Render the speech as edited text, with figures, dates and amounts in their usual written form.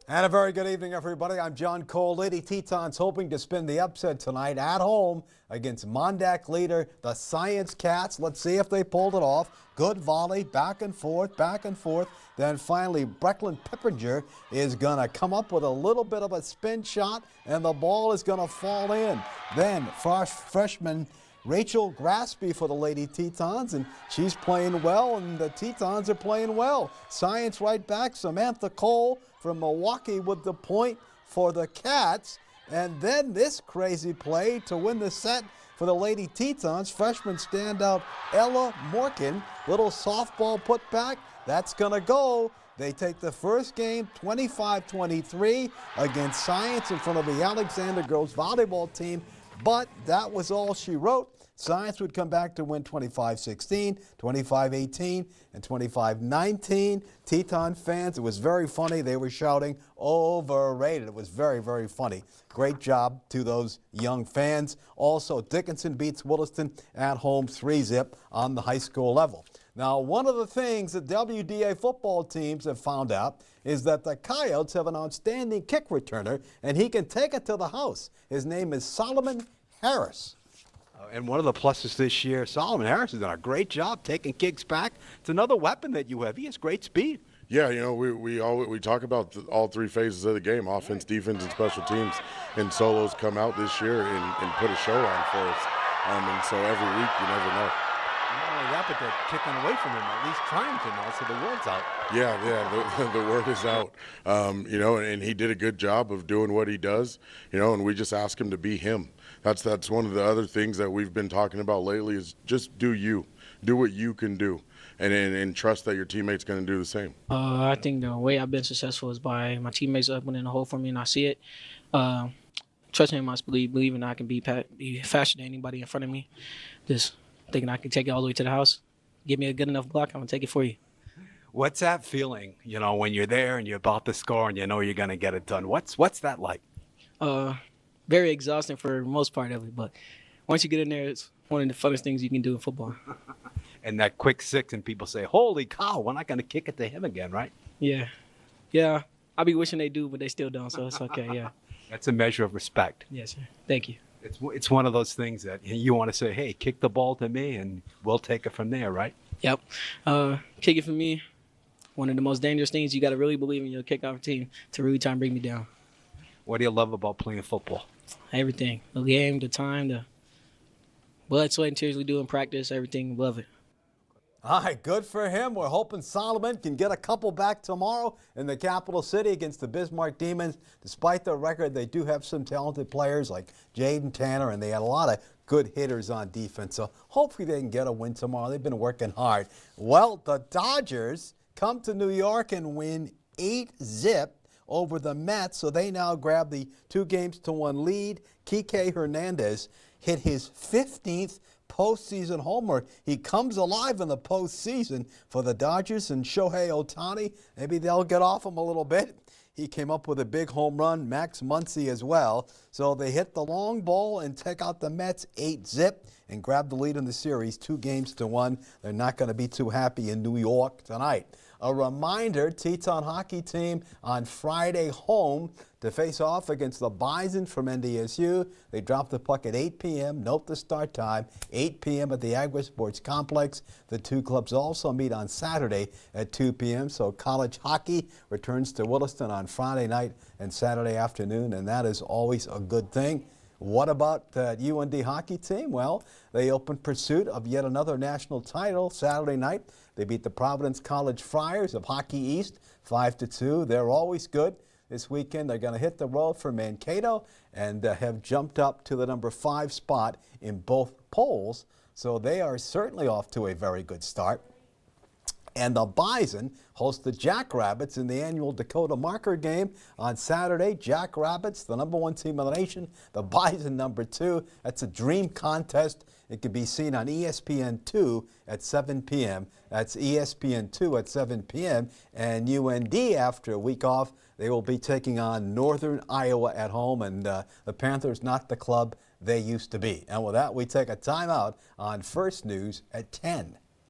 And a very good evening, everybody. I'm John Cole. Lady Tetons hoping to spin the upset tonight at home against Mondac leader, the Science Cats. Let's see if they pulled it off. Good volley, back and forth, back and forth. Then finally, Brecklin Pippinger is going to come up with a little bit of a spin shot, and the ball is going to fall in. Then freshman Rachel Graspy for the Lady Tetons, and she's playing well, and the Tetons are playing well. Science right back, Samantha Cole from Milwaukee with the point for the Cats. And then this crazy play to win the set for the Lady Tetons, freshman standout Ella Morkin, little softball put back, that's gonna go. They take the first game 25-23 against Science in front of the Alexander Girls volleyball team, but that was all she wrote. Science would come back to win 25-16, 25-18, and 25-19. Teton fans, it was very funny. They were shouting, overrated. It was very, very funny. Great job to those young fans. Also, Dickinson beats Williston at home 3-zip on the high school level. Now, one of the things that WDA football teams have found out is that the Coyotes have an outstanding kick returner, and he can take it to the house. His name is Solomon Harris. And one of the pluses this year, Solomon Harris has done a great job taking kicks back. It's another weapon that you have. He has great speed. Yeah, you know, we talk about all three phases of the game, offense, defense, and special teams. And Solos come out this year and put a show on for us. And so every week, you never know. Not only that, but they're kicking away from him, at least trying to now, so the word's out. Yeah, the word is out. You know, and he did a good job of doing what he does, you know, and we just ask him to be him. That's one of the other things that we've been talking about lately is just do you. Do what you can do, and trust that your teammate's going to do the same. I think the way I've been successful is by my teammates opening the hole for me and I see it. Trusting in myself, believing I can be faster than anybody in front of me. Just thinking I can take it all the way to the house. Give me a good enough block, I'm going to take it for you. What's that feeling, you know, when you're there and you're about to score and you know you're going to get it done? What's that like? Very exhausting for most part of it, but once you get in there, it's one of the funnest things you can do in football. And that quick six, and people say, holy cow, we're not going to kick it to him again, right? Yeah. I'll be wishing they do, but they still don't, so it's okay, yeah. That's a measure of respect. Yes, sir. Thank you. It's one of those things that you want to say, hey, kick the ball to me, and we'll take it from there, right? Yep. Kick it for me. One of the most dangerous things, you got to really believe in your kickoff team to really try and bring me down. What do you love about playing football? Everything. The game, the time, the blood, sweat, and tears we do in practice, everything. Love it. All right, good for him. We're hoping Solomon can get a couple back tomorrow in the capital city against the Bismarck Demons. Despite their record, they do have some talented players like Jaden Tanner, and they had a lot of good hitters on defense. So hopefully they can get a win tomorrow. They've been working hard. Well, the Dodgers come to New York and win 8-zip over the Mets, so they now grab the 2-1 lead. Kike Hernandez hit his 15th postseason homer. He comes alive in the postseason for the Dodgers, and Shohei Ohtani, maybe they'll get off him a little bit. He came up with a big home run, Max Muncy as well. So they hit the long ball and take out the Mets 8-zip and grab the lead in the series 2-1. They're not going to be too happy in New York tonight. A reminder, Teton hockey team on Friday home to face off against the Bison from NDSU. They drop the puck at 8 p.m. Note the start time, 8 p.m. at the Agri Sports Complex. The two clubs also meet on Saturday at 2 p.m. So college hockey returns to Williston on Friday night and Saturday afternoon, and that is always a good thing. What about the UND hockey team? Well, they open pursuit of yet another national title Saturday night. They beat the Providence College Friars of Hockey East 5-2. They're always good. This weekend they're going to hit the road for Mankato and have jumped up to the number 5 spot in both polls. So they are certainly off to a very good start. And the Bison host the Jackrabbits in the annual Dakota Marker game on Saturday. Jackrabbits, the #1 team in the nation. The Bison, #2. That's a dream contest. It can be seen on ESPN2 at 7 p.m. That's ESPN2 at 7 p.m. And UND, after a week off, they will be taking on Northern Iowa at home. And the Panthers, not the club they used to be. And with that, we take a timeout on First News at 10.